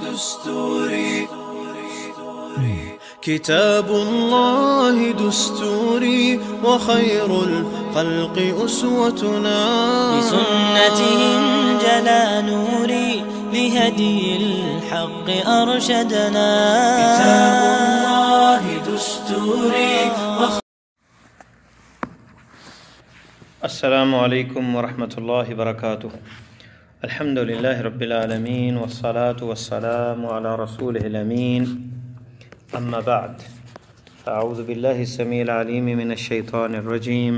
دستوري كتاب الله دستوري وخير الخلق أسوتنا بسنته انجلى نوري لهدي الحق أرشدنا كتاب الله دستوري السلام علیکم ورحمۃ اللہ وبرکاتہ۔ الحمد للہ رب العالمین والصلاة والسلام علی رسولہ الامین، اما بعد فاعوذ باللہ السمیع العلیم من الشیطان الرجیم،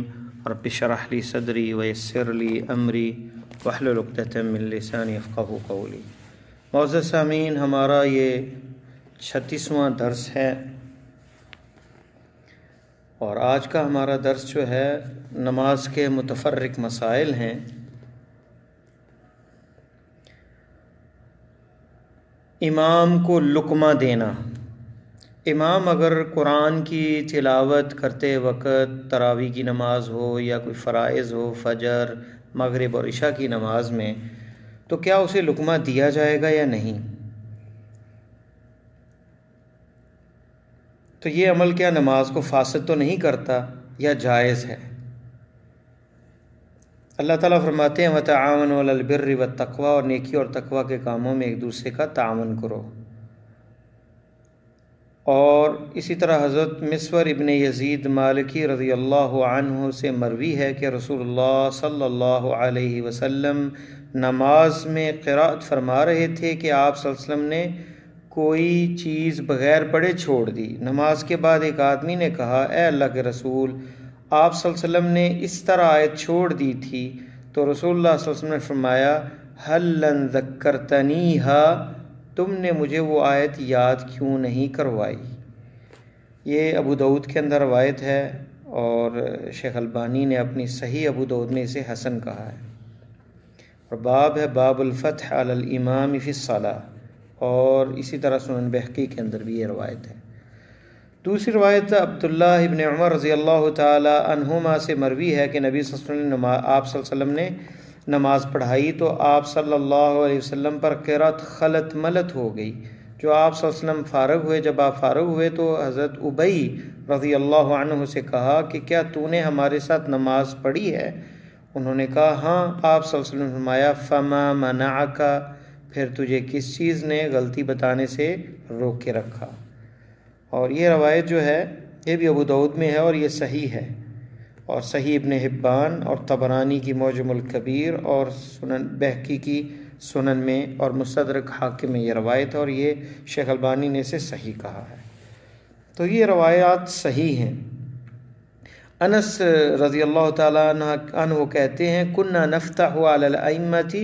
رب اشرح لی صدری ویسر لی امری واحلل عقدۃ من لسانی یفقہوا قولی۔ معزز سامعین، ہمارا یہ 36واں درس ہے اور آج کا ہمارا درس جو ہے نماز کے متفرق مسائل ہیں۔ امام کو لقمہ دینا۔ امام اگر قرآن کی تلاوت کرتے وقت تراویح کی نماز ہو یا کوئی فرائض ہو، فجر، مغرب اور عشاء کی نماز میں، تو کیا اسے لقمہ دیا جائے گا یا نہیں؟ تو یہ عمل کیا نماز کو فاسد تو نہیں کرتا یا جائز ہے؟ اللہ تعالیٰ فرماتے ہیں وَتَعَاوَنُوا عَلَى الْبِرِّ وَالتَّقْوَىٰ، اور نیکی اور تقوی کے کاموں میں ایک دوسرے کا تعاون کرو۔ اور اسی طرح حضرت مسور ابن یزید مالکی رضی اللہ عنہ سے مروی ہے کہ رسول اللہ صلی اللہ علیہ وسلم نماز میں قرأت فرما رہے تھے کہ آپ صلی اللہ علیہ وسلم نے کوئی چیز بغیر پڑھے چھوڑ دی۔ نماز کے بعد ایک آدمی نے کہا، اے اللہ کے رسول، آپ صلی اللہ علیہ وسلم نے اس طرح آیت چھوڑ دی تھی۔ تو رسول اللہ صلی اللہ علیہ وسلم نے فرمایا، هَلْ ذَكَّرْتَنِيهَا، تم نے مجھے وہ آیت یاد کیوں نہیں کروائی؟ یہ ابو داؤد کے اندر روایت ہے اور شیخ البانی نے اپنی صحیح ابو داؤد میں اسے حسن کہا ہے۔ اور باب ہے باب الفتح علی الامام فی الصلاۃ، اور اسی طرح سنن بہقی کے اندر بھی یہ روایت ہے۔ دوسری روایت عبداللہ ابن عمر رضی اللہ تعالی عنہما سے مروی ہے کہ نبی صلی اللہ علیہ وسلم آپ صلی اللہ علیہ وسلم نے نماز پڑھائی تو آپ صلی اللہ علیہ وسلم پر قرأت خلط ملط ہو گئی۔ جو آپ صلی اللہ علیہ وسلم فارغ ہوئے، جب آپ فارغ ہوئے تو حضرت ابی رضی اللہ عنہ سے کہا کہ کیا تو نے ہمارے ساتھ نماز پڑھی ہے؟ انہوں نے کہا ہاں۔ آپ صلی اللہ علیہ وسلم نے فرمایا فما منعک، پھر تجھے کس چیز نے غلطی بتانے سے روک کے رکھا؟ اور یہ روایت جو ہے یہ بھی ابو داؤد میں ہے اور یہ صحیح ہے، اور صحیح ابن حبان اور طبرانی کی معجم الکبیر اور سنن بہقی کی سنن میں اور مستدرک حاکم میں یہ روایت ہے، اور یہ شیخ البانی نے اسے صحیح کہا ہے۔ تو یہ روایات صحیح ہیں۔ انس رضی اللہ تعالیٰ عنہ کہتے ہیں کننا نفتح علی الائمۃ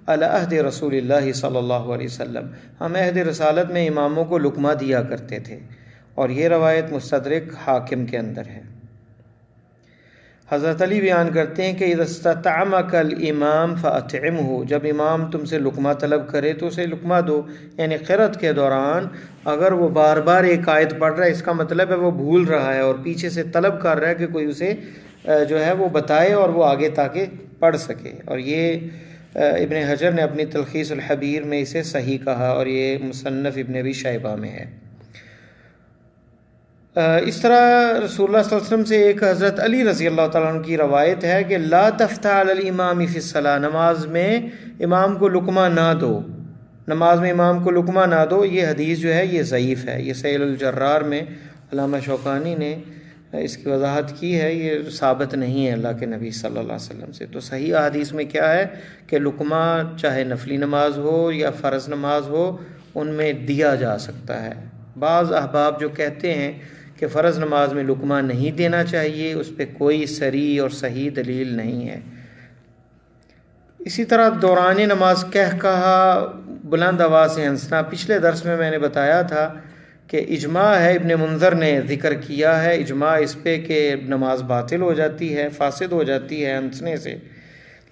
علی عہد رسول اللہ صلی اللہ علیہ وسلم، ہم عہد رسالت میں اماموں کو لقمہ دیا کرتے تھے، اور یہ روایت مستدرک حاکم کے اندر ہے۔ حضرت علی بیان کرتے ہیں کہ اذا استطعمک الامام فاطعمہ، جب امام تم سے لقمہ طلب کرے تو اسے لقمہ دو۔ یعنی قرأت کے دوران اگر وہ بار بار ایک آیت پڑھ رہا ہے، اس کا مطلب ہے وہ بھول رہا ہے اور پیچھے سے طلب کر رہا ہے کہ کوئی اسے جو ہے وہ بتائے اور وہ آگے تاکہ پڑھ سکے۔ اور یہ ابن حجر نے اپنی تلخیص الحبیر میں اسے صحیح کہا، اور یہ مصنف ابن ابی شیبہ میں ہے۔ اس طرح رسول اللہ صلی اللہ علیہ وسلم سے ایک حضرت علی رضی اللہ تعالیٰ عنہ کی روایت ہے کہ لا تفتح علی الامام فی الصلاۃ، نماز میں امام کو لقمہ نہ دو، نماز میں امام کو لقمہ نہ دو۔ یہ حدیث جو ہے یہ ضعیف ہے۔ یہ سیل الجرار میں علامہ شوکانی نے اس کی وضاحت کی ہے، یہ ثابت نہیں ہے اللہ کے نبی صلی اللہ علیہ وسلم سے۔ تو صحیح حدیث میں کیا ہے کہ لقمہ چاہے نفلی نماز ہو یا فرض نماز ہو، ان میں دیا جا سکتا ہے۔ بعض احباب جو کہتے ہیں کہ فرض نماز میں لقمہ نہیں دینا چاہیے، اس پہ کوئی صریح اور صحیح دلیل نہیں ہے۔ اسی طرح دوران نماز کہا بلند آواز سے ہنسنا، پچھلے درس میں نے بتایا تھا کہ اجماع ہے، ابن منذر نے ذکر کیا ہے اجماع اس پہ کہ نماز باطل ہو جاتی ہے، فاسد ہو جاتی ہے ہنسنے سے۔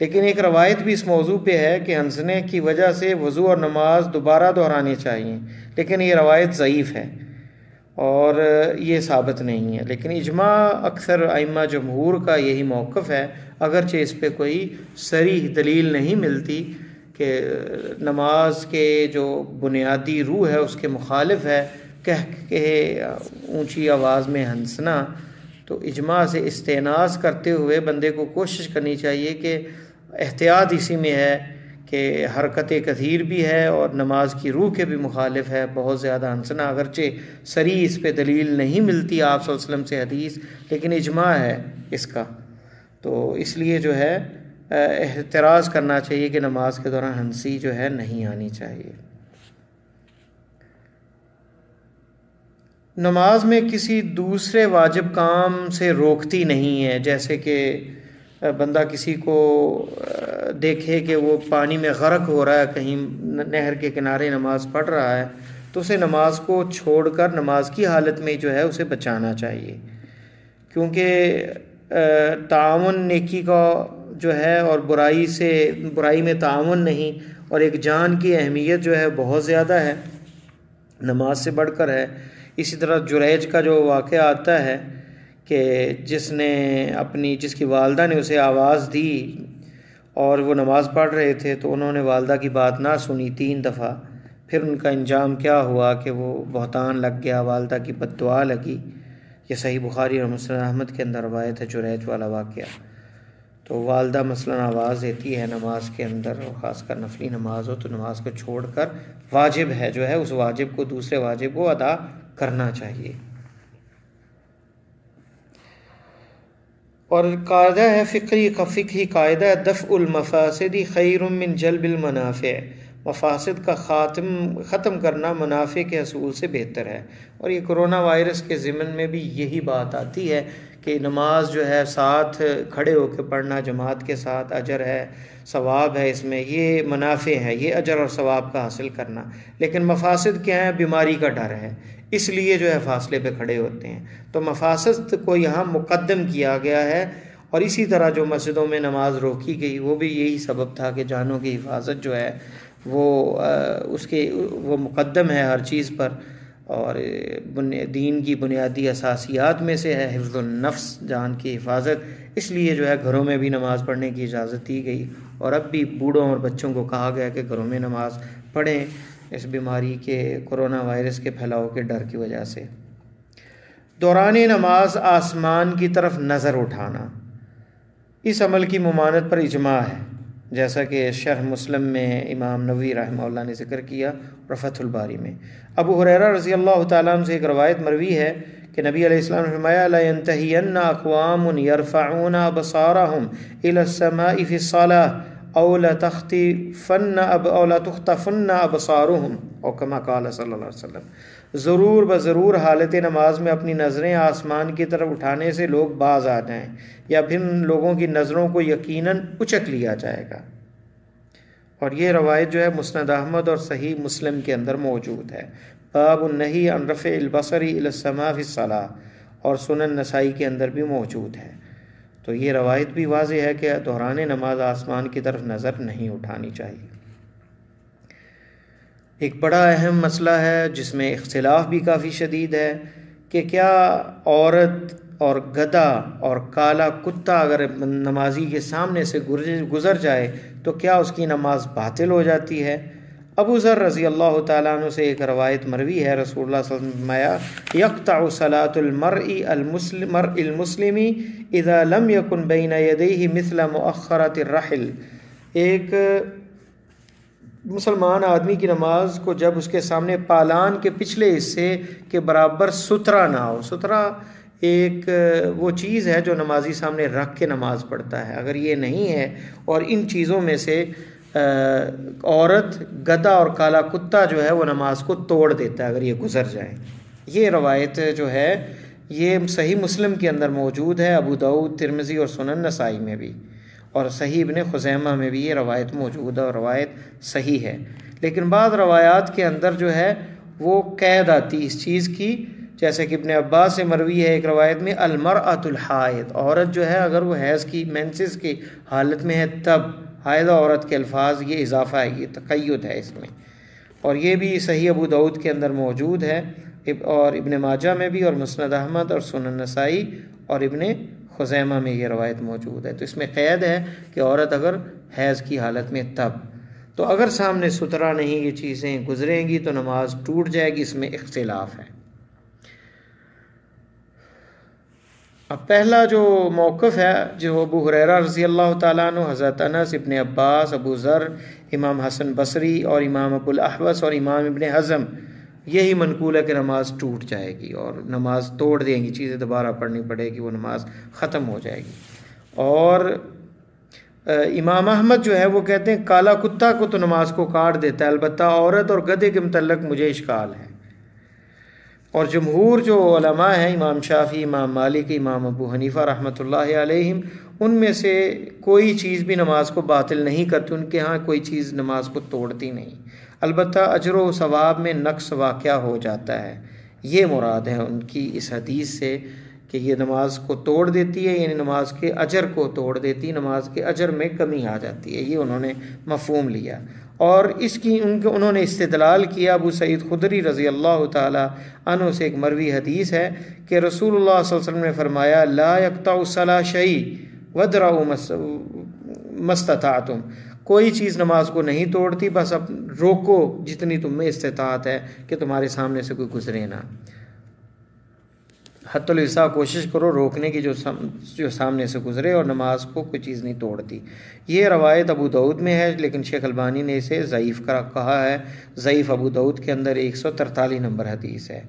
لیکن ایک روایت بھی اس موضوع پہ ہے کہ ہنسنے کی وجہ سے وضو اور نماز دوبارہ دہرانی چاہیے، لیکن یہ روایت ضعیف ہے اور یہ ثابت نہیں ہے۔ لیکن اجماع اکثر ائمہ جمہور کا یہی موقف ہے، اگرچہ اس پہ کوئی صریح دلیل نہیں ملتی کہ نماز کے جو بنیادی روح ہے اس کے مخالف ہے، کہہ کے اونچی آواز میں ہنسنا، تو اجماع سے استئناس کرتے ہوئے بندے کو کوشش کرنی چاہیے کہ احتیاط اسی میں ہے کہ حرکت کثیر بھی ہے اور نماز کی روح کے بھی مخالف ہے بہت زیادہ ہنسنا، اگرچہ صریح اس پہ دلیل نہیں ملتی آپ صلی اللہ علیہ وسلم سے حدیث، لیکن اجماع ہے اس کا، تو اس لیے جو ہے احتراز کرنا چاہیے کہ نماز کے دوران ہنسی جو ہے نہیں آنی چاہیے۔ نماز میں کسی دوسرے واجب کام سے روکتی نہیں ہے، جیسے کہ بندہ کسی کو دیکھے کہ وہ پانی میں غرق ہو رہا ہے، کہیں نہر کے کنارے نماز پڑھ رہا ہے، تو اسے نماز کو چھوڑ کر نماز کی حالت میں جو ہے اسے بچانا چاہیے، کیونکہ تعاون نیکی کا جو ہے اور برائی میں تعاون نہیں، اور ایک جان کی اہمیت جو ہے بہت زیادہ ہے، نماز سے بڑھ کر ہے۔ اسی طرح جریج کا جو واقعہ آتا ہے کہ جس کی والدہ نے اسے آواز دی اور وہ نماز پڑھ رہے تھے تو انہوں نے والدہ کی بات نہ سنی 3 دفعہ، پھر ان کا انجام کیا ہوا کہ وہ بہتان لگ گیا، والدہ کی بد دعا لگی۔ یہ صحیح بخاری اور مسند احمد کے اندر روایت ہے جریج والا واقعہ۔ تو والدہ مثلاً آواز دیتی ہے نماز کے اندر، اور خاص کر نفلی نماز ہو تو نماز کو چھوڑ کر واجب ہے جو ہے اس واجب کو، دوسرے واجب کو ادا کرنا چاہیے۔ اور قاعدہ ہے فقہی قاعدہ ہے دفع المفاسد خیر من جلب المنافع، مفاسد کا ختم کرنا منافع کے حصول سے بہتر ہے۔ اور یہ کرونا وائرس کے ضمن میں بھی یہی بات آتی ہے کہ نماز جو ہے ساتھ کھڑے ہو کے پڑھنا، جماعت کے ساتھ اجر ہے، ثواب ہے، اس میں یہ منافع ہے، یہ اجر اور ثواب کا حاصل کرنا۔ لیکن مفاسد کیا ہے؟ بیماری کا ڈر ہے، اس لیے جو ہے فاصلے پہ کھڑے ہوتے ہیں، تو مفاسد کو یہاں مقدم کیا گیا ہے۔ اور اسی طرح جو مسجدوں میں نماز روکی گئی وہ بھی یہی سبب تھا کہ جانوں کی حفاظت جو ہے وہ مقدم ہے ہر چیز پر، اور دین کی بنیادی اساسیات میں سے ہے حفظ النفس، جان کی حفاظت، اس لیے جو ہے گھروں میں بھی نماز پڑھنے کی اجازت دی گئی، اور اب بھی بوڑھوں اور بچوں کو کہا گیا کہ گھروں میں نماز پڑھیں اس بیماری کے، کرونا وائرس کے پھیلاؤ کے ڈر کی وجہ سے۔ دوران نماز آسمان کی طرف نظر اٹھانا، اس عمل کی ممانعت پر اجماع ہے، جیسا کہ شرح مسلم میں امام نووی رحمہ اللہ نے ذکر کیا اور فتح الباری میں۔ ابو ہریرہ رضی اللہ تعالیٰ عنہ سے ایک روایت مروی ہے کہ نبی علیہ السلام نے فرمایا لا ينتهين اقوام يرفعون ابصارهم الى السماء في الصلاة او لا تخطفن ابصارهم او كما قال صلی اللہ علیہ وسلم، ضرور حالت نماز میں اپنی نظریں آسمان کی طرف اٹھانے سے لوگ باز آ جائیں، یا پھر لوگوں کی نظروں کو یقیناً اچک لیا جائے گا۔ اور یہ روایت جو ہے مسند احمد اور صحیح مسلم کے اندر موجود ہے۔ باب النہی عن رفع البصر الی السماء فی الصلاۃ، اور سنن نسائی کے اندر بھی موجود ہے۔ تو یہ روایت بھی واضح ہے کہ دوران نماز آسمان کی طرف نظر نہیں اٹھانی چاہیے۔ ایک بڑا اہم مسئلہ ہے جس میں اختلاف بھی کافی شدید ہے کہ کیا عورت اور گدھا اور کالا کتا اگر نمازی کے سامنے سے گزر جائے تو کیا اس کی نماز باطل ہو جاتی ہے؟ ابو ذر رضی اللہ تعالیٰ عنہ سے ایک روایت مروی ہے، رسول اللہ صلی اللہ علیہ وسلم نے فرمایا یقطع صلاۃ المرء المسلم اذا لم يكن بین یدیہ مثل مؤخرۃ الرحل، ایک مسلمان آدمی کی نماز کو جب اس کے سامنے پالان کے پچھلے حصے کے برابر سترا نہ ہو، سترا ایک وہ چیز ہے جو نمازی سامنے رکھ کے نماز پڑھتا ہے، اگر یہ نہیں ہے اور ان چیزوں میں سے عورت، گدھا اور کالا کتا جو ہے وہ نماز کو توڑ دیتا ہے اگر یہ گزر جائے۔ یہ روایت جو ہے یہ صحیح مسلم کے اندر موجود ہے، ابو داؤد، ترمذی اور سنن نسائی میں بھی، اور صحیح ابن خزیمہ میں بھی یہ روایت موجود ہے اور روایت صحیح ہے۔ لیکن بعض روایات کے اندر جو ہے وہ قید آتی اس چیز کی، جیسے کہ ابن عباس سے مروی ہے ایک روایت میں المرأۃ الحائض، عورت جو ہے اگر وہ حیض کی مینسز کی حالت میں ہے تب، حائض عورت کے الفاظ یہ اضافہ ہے، یہ تقید ہے اس میں، اور یہ بھی صحیح ابو داؤد کے اندر موجود ہے، اور ابن ماجہ میں بھی، اور مسند احمد اور سنن نسائی اور ابن خزیمہ میں یہ روایت موجود ہے۔ تو اس میں قید ہے کہ عورت اگر حیض کی حالت میں تب، تو اگر سامنے ستھرا نہیں یہ چیزیں گزریں گی تو نماز ٹوٹ جائے گی، اس میں اختلاف ہے۔ اب پہلا جو موقف ہے جو ابو ہریرہ رضی اللہ تعالیٰ عنہ، حضرت انس، ابن عباس، ابو ذر، امام حسن بصری اور امام ابو الاحوص اور امام ابن حزم، یہی منقول ہے کہ نماز ٹوٹ جائے گی اور نماز توڑ دیں گی، چیزیں دوبارہ پڑھنی پڑے گی، وہ نماز ختم ہو جائے گی۔ اور امام احمد جو ہے وہ کہتے ہیں کالا کتا کو تو نماز کو کاٹ دیتا ہے، البتہ عورت اور گدھے کے متعلق مجھے اشکال ہے۔ اور جمہور جو علماء ہیں، امام شافعی، امام مالک، امام ابو حنیفہ رحمۃ اللہ علیہم، ان میں سے کوئی چیز بھی نماز کو باطل نہیں کرتی، ان کے ہاں کوئی چیز نماز کو توڑتی نہیں، البتہ اجر و ثواب میں نقص واقع ہو جاتا ہے، یہ مراد ہے ان کی اس حدیث سے کہ یہ نماز کو توڑ دیتی ہے، یعنی نماز کے اجر کو توڑ دیتی ہے، نماز کے اجر میں کمی آ جاتی ہے، یہ انہوں نے مفہوم لیا۔ اور اس کی انہوں نے استدلال کیا ابو سعید خدری رضی اللہ تعالی عنہ سے ایک مروی حدیث ہے کہ رسول اللہ صلی اللہ علیہ وسلم نے فرمایا لا یقطع الصلاۃ شیء وادرؤوا ما استطعتم، کوئی چیز نماز کو نہیں توڑتی، بس اب روکو جتنی تم میں استطاعت ہے کہ تمہارے سامنے سے کوئی گزرے نہ، حتی الوسع کوشش کرو روکنے کی جو سامنے سے گزرے، اور نماز کو کوئی چیز نہیں توڑتی۔ یہ روایت ابو داؤد میں ہے، لیکن شیخ البانی نے اسے ضعیف کہا ہے، ضعیف ابو داؤد کے اندر 143 نمبر حدیث ہے۔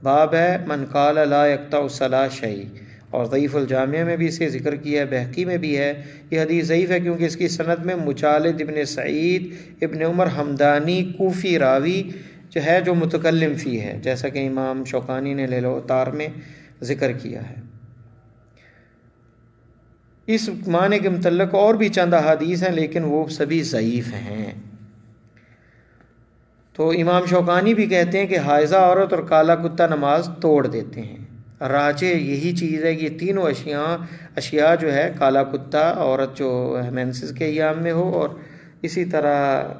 باب ہے من قال لا یقطع الصلاۃ شیء، اور ضعیف الجامع میں بھی اسے ذکر کیا ہے، بہقی میں بھی ہے۔ یہ حدیث ضعیف ہے کیونکہ اس کی سند میں مچالد ابن سعید ابن عمر حمدانی کوفی راوی جو ہے جو متکلم فی ہے، جیسا کہ امام شوکانی نے لیل اوتار میں ذکر کیا ہے۔ اس معنی کے متعلق اور بھی چند احادیث ہیں لیکن وہ سبھی ضعیف ہیں۔ تو امام شوکانی بھی کہتے ہیں کہ حائضہ عورت اور کالا کتا نماز توڑ دیتے ہیں۔ راجح یہی چیز ہے کہ یہ تینوں اشیاء جو ہے، کالا کتا، عورت جو مینسز کے ایام میں ہو، اور اسی طرح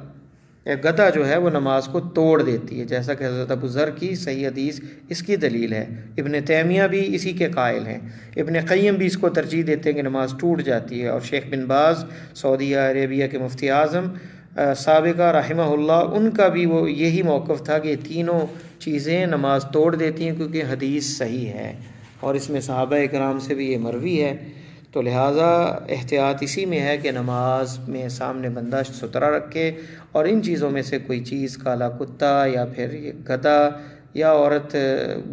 گدھا جو ہے وہ نماز کو توڑ دیتی ہے، جیسا کہ حضرت ابو ذر کی صحیح حدیث اس کی دلیل ہے۔ ابن تیمیہ بھی اسی کے قائل ہیں، ابن قیم بھی اس کو ترجیح دیتے ہیں کہ نماز ٹوٹ جاتی ہے، اور شیخ بن باز سعودیہ عربیہ کے مفتی اعظم سابقہ رحمہ اللہ، ان کا بھی وہ یہی موقف تھا کہ یہ تینوں چیزیں نماز توڑ دیتی ہیں کیونکہ حدیث صحیح ہے، اور اس میں صحابہ کرام سے بھی یہ مروی ہے۔ تو لہٰذا احتیاط اسی میں ہے کہ نماز میں سامنے بندہ ستھرا رکھے، اور ان چیزوں میں سے کوئی چیز، کالا کتا یا پھر یہ گدھا یا عورت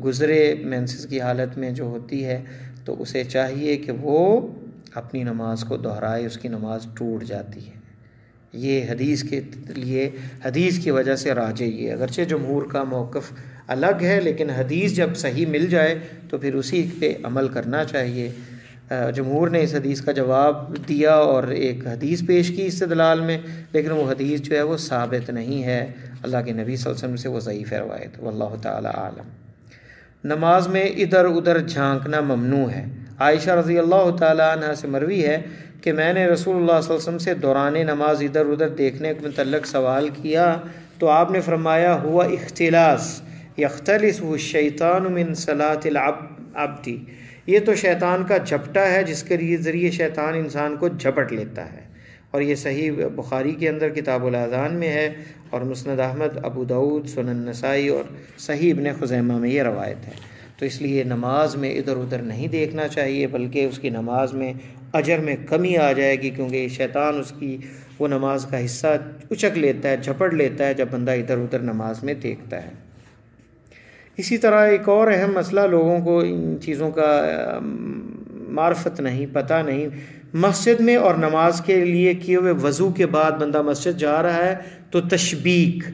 گزرے مینسز کی حالت میں جو ہوتی ہے، تو اسے چاہیے کہ وہ اپنی نماز کو دہرائے، اس کی نماز ٹوٹ جاتی ہے۔ یہ حدیث کے لیے، حدیث کی وجہ سے راجح یہ، اگرچہ جمہور کا موقف الگ ہے، لیکن حدیث جب صحیح مل جائے تو پھر اسی پہ عمل کرنا چاہیے۔ جمہور نے اس حدیث کا جواب دیا اور ایک حدیث پیش کی استدلال میں، لیکن وہ حدیث جو ہے وہ ثابت نہیں ہے، اللہ کے نبی صلی اللہ علیہ وسلم سے وہ ضعیف ہے روایت، واللہ تعالی عالم۔ نماز میں ادھر ادھر جھانکنا ممنوع ہے۔ عائشہ رضی اللہ تعالی عنہ سے مروی ہے کہ میں نے رسول اللہ صلی اللہ علیہ وسلم سے دوران نماز ادھر ادھر دیکھنے کے متعلق سوال کیا تو آپ نے فرمایا ہوا اختلاس یختلسہ الشیطان من صلاۃ العبد، یہ تو شیطان کا جھپٹا ہے جس کے ذریعے شیطان انسان کو جھپٹ لیتا ہے، اور یہ صحیح بخاری کے اندر کتاب الاذان میں ہے، اور مسند احمد، ابو داؤد، سنن نسائی اور صحیح ابن خزیمہ میں یہ روایت ہے۔ تو اس لیے نماز میں ادھر ادھر نہیں دیکھنا چاہیے، بلکہ اس کی نماز میں اجر میں کمی آ جائے گی، کیونکہ شیطان اس کی وہ نماز کا حصہ اچک لیتا ہے، جھپٹ لیتا ہے جب بندہ ادھر ادھر نماز میں دیکھتا ہے۔ اسی طرح ایک اور اہم مسئلہ، لوگوں کو ان چیزوں کا معرفت نہیں، پتہ نہیں، مسجد میں اور نماز کے لیے کیے ہوئے وضو کے بعد بندہ مسجد جا رہا ہے تو تشبیک،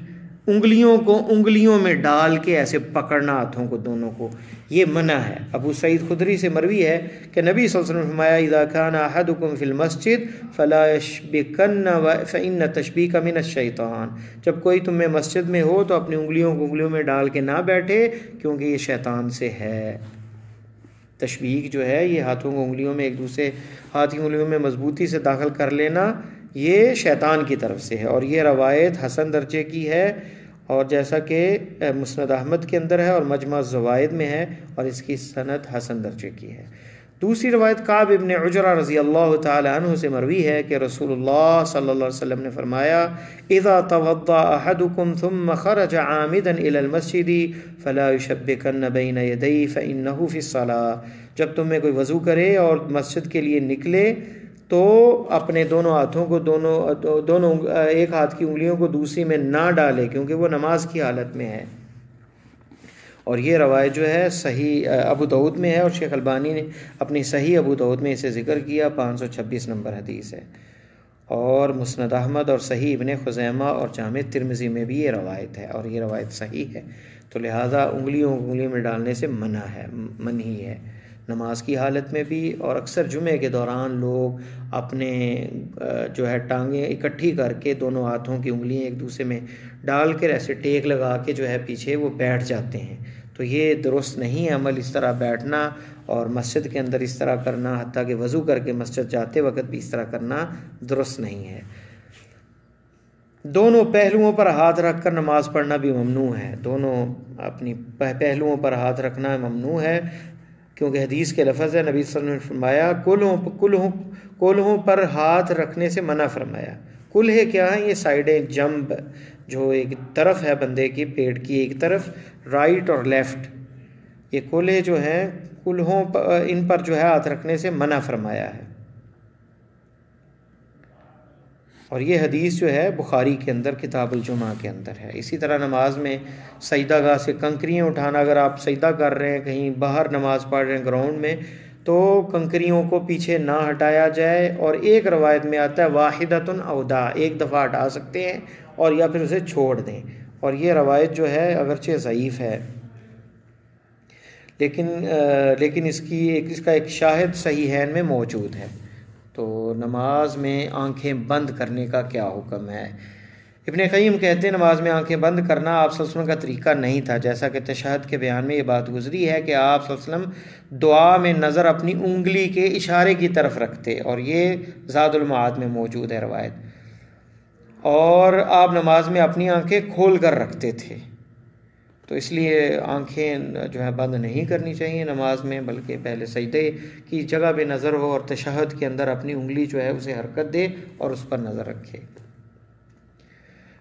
انگلیوں کو انگلیوں میں ڈال کے ایسے پکڑنا ہاتھوں کو دونوں کو، یہ منع ہے۔ ابو سعید خدری سے مروی ہے کہ نبی صلی اللہ علیہ وسلم نے فرمایا اذا كان احدكم في المسجد فلا يشبكن فان التشبيك من الشيطان، جب کوئی تم میں مسجد میں ہو تو اپنی انگلیوں کو انگلیوں میں ڈال کے نہ بیٹھے، کیونکہ یہ شیطان سے ہے۔ تشبیک جو ہے یہ ہاتھوں کو انگلیوں میں ایک دوسرے ہاتھی انگلیوں میں مضبوطی سے داخل کر لینا، یہ شیطان کی طرف سے ہے، اور یہ روایت حسن درجے کی ہے، اور جیسا کہ مسند احمد کے اندر ہے اور مجمع الزوائد میں ہے، اور اس کی سند حسن درجے کی ہے۔ دوسری روایت کعب ابن عجرہ رضی اللہ تعالی عنہ سے مروی ہے کہ رسول اللہ صلی اللہ علیہ وسلم نے فرمایا اذا توضأ احدكم ثم خرج عامدا الى المسجد فلا يشبكن بين يديه فانه في الصلاة، جب تم میں کوئی وضو کرے اور مسجد کے لیے نکلے تو اپنے دونوں ہاتھوں کو دونوں ایک ہاتھ کی انگلیوں کو دوسری میں نہ ڈالے کیونکہ وہ نماز کی حالت میں ہے۔ اور یہ روایت جو ہے صحیح ابو داؤد میں ہے، اور شیخ البانی نے اپنی صحیح ابو داؤد میں اسے ذکر کیا، 526 نمبر حدیث ہے، اور مسند احمد اور صحیح ابن خزیمہ اور جامع ترمذی میں بھی یہ روایت ہے، اور یہ روایت صحیح ہے، تو لہذا انگلیوں میں ڈالنے سے منہی ہے نماز کی حالت میں بھی۔ اور اکثر جمعے کے دوران لوگ اپنے جو ہے ٹانگیں اکٹھی کر کے دونوں ہاتھوں کی انگلیاں ایک دوسرے میں ڈال کر ایسے ٹیک لگا کے جو ہے پیچھے وہ بیٹھ جاتے ہیں، تو یہ درست نہیں ہے عمل، اس طرح بیٹھنا اور مسجد کے اندر اس طرح کرنا، حتیٰ کہ وضو کر کے مسجد جاتے وقت بھی اس طرح کرنا درست نہیں ہے۔ دونوں پہلوؤں پر ہاتھ رکھ کر نماز پڑھنا بھی ممنوع ہے، دونوں اپنی پہلوؤں پر ہاتھ رکھنا ممنوع ہے، کیونکہ حدیث کے لفظ ہے، نبی صلی اللہ علیہ وسلم نے فرمایا کولہوں پر ہاتھ رکھنے سے منع فرمایا۔ کلہے کیا ہیں؟ یہ سائیڈیں، جنب جو ایک طرف ہے بندے کی پیٹ کی ایک طرف، رائٹ اور لیفٹ، یہ کلہے جو ہیں کلہوں ان پر جو ہے ہاتھ رکھنے سے منع فرمایا ہے۔ اور یہ حدیث جو ہے بخاری کے اندر کتاب الجمعہ کے اندر ہے۔ اسی طرح نماز میں سجدہ گاہ سے کنکریاں اٹھانا، اگر آپ سجدہ کر رہے ہیں کہیں باہر نماز پڑھ رہے ہیں گراؤنڈ میں، تو کنکریوں کو پیچھے نہ ہٹایا جائے، اور ایک روایت میں آتا ہے واحدۃ او دا، ایک دفعہ ہٹا سکتے ہیں اور یا پھر اسے چھوڑ دیں، اور یہ روایت جو ہے اگرچہ ضعیف ہے لیکن اس کا ایک شاہد صحیحین میں موجود ہے۔ تو نماز میں آنکھیں بند کرنے کا کیا حکم ہے؟ ابن قیم کہتے ہیں نماز میں آنکھیں بند کرنا آپ صلی اللہ علیہ وسلم کا طریقہ نہیں تھا، جیسا کہ تشہد کے بیان میں یہ بات گزری ہے کہ آپ صلی اللہ علیہ وسلم دعا میں نظر اپنی انگلی کے اشارے کی طرف رکھتے، اور یہ زاد المعاد میں موجود ہے روایت، اور آپ نماز میں اپنی آنکھیں کھول کر رکھتے تھے، تو اس لیے آنکھیں جو ہے بند نہیں کرنی چاہیے نماز میں، بلکہ پہلے سجدے کی جگہ پہ نظر ہو اور تشہد کے اندر اپنی انگلی جو ہے اسے حرکت دے اور اس پر نظر رکھے۔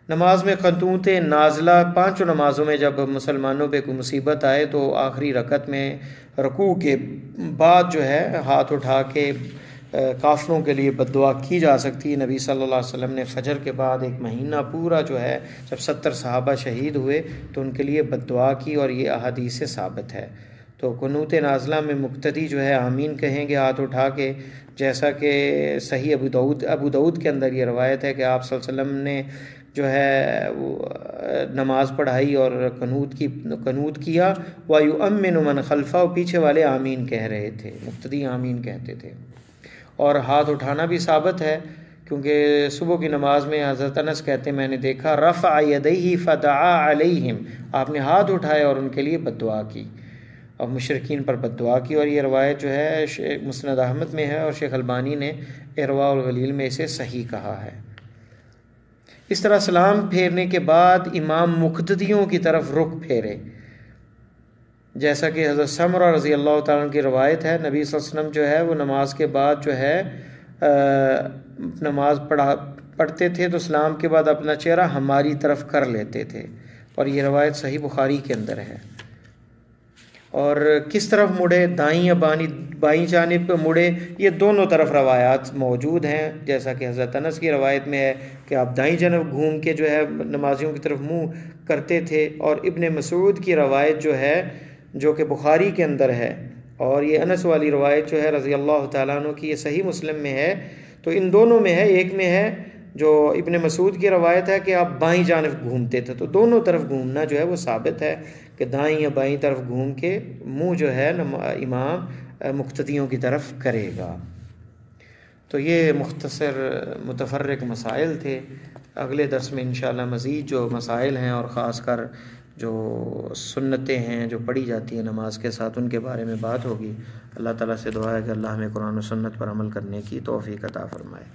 نماز میں قنوت نازلہ، پانچوں نمازوں میں جب مسلمانوں پہ کوئی مصیبت آئے تو آخری رکعت میں رکوع کے بعد جو ہے ہاتھ اٹھا کے کافروں کے لیے بد دعا کی جا سکتی ہے۔ نبی صلی اللہ علیہ وسلم نے فجر کے بعد ایک مہینہ پورا جو ہے جب 70 صحابہ شہید ہوئے تو ان کے لیے بد دعا کی، اور یہ احادیث سے ثابت ہے۔ تو قنوت نازلہ میں مقتدی جو ہے آمین کہیں گے ہاتھ اٹھا کے، جیسا کہ صحیح ابو داؤد کے اندر یہ روایت ہے کہ آپ صلی اللہ علیہ وسلم نے جو ہے وہ نماز پڑھائی اور قنوت کیا، وَيُؤَمِّنُ مَنْ خَلْفَهُ، پیچھے والے آمین کہہ رہے تھے، مقتدی آمین کہتے تھے۔ اور ہاتھ اٹھانا بھی ثابت ہے، کیونکہ صبح کی نماز میں حضرت انس کہتے ہیں میں نے دیکھا رفع یدیہ فدعا علیہم، آپ نے ہاتھ اٹھائے اور ان کے لیے بد دعا کی اور مشرکین پر بد دعا کی، اور یہ روایت جو ہے مسند احمد میں ہے، اور شیخ البانی نے ارواء الغلیل میں اسے صحیح کہا ہے۔ اس طرح سلام پھیرنے کے بعد امام مقتدیوں کی طرف رخ پھیرے، جیسا کہ حضرت سمرہ رضی اللہ تعالیٰ عنہ کی روایت ہے، نبی صلی اللہ علیہ وسلم جو ہے وہ نماز کے بعد جو ہے نماز پڑھتے تھے تو سلام کے بعد اپنا چہرہ ہماری طرف کر لیتے تھے، اور یہ روایت صحیح بخاری کے اندر ہے۔ اور کس طرف مڑے، دائیں یا بائیں جانب پہ مڑے، یہ دونوں طرف روایات موجود ہیں، جیسا کہ حضرت انس کی روایت میں ہے کہ آپ دائیں جانب گھوم کے جو ہے نمازیوں کی طرف منہ کرتے تھے، اور ابن مسعود کی روایت جو ہے جو کہ بخاری کے اندر ہے، اور یہ انس والی روایت جو ہے رضی اللہ تعالیٰ عنہ کی، یہ صحیح مسلم میں ہے۔ تو ان دونوں میں ہے، ایک میں ہے جو ابن مسعود کی روایت ہے کہ آپ بائیں جانب گھومتے تھے، تو دونوں طرف گھومنا جو ہے وہ ثابت ہے کہ دائیں یا بائیں طرف گھوم کے منہ جو ہے امام مقتدیوں کی طرف کرے گا۔ تو یہ مختصر متفرق مسائل تھے۔ اگلے درس میں انشاءاللہ مزید جو مسائل ہیں اور خاص کر جو سنتیں ہیں جو پڑھی جاتی ہیں نماز کے ساتھ، ان کے بارے میں بات ہوگی۔ اللہ تعالیٰ سے دعا ہے کہ اللہ ہمیں قرآن و سنت پر عمل کرنے کی توفیق عطا فرمائے۔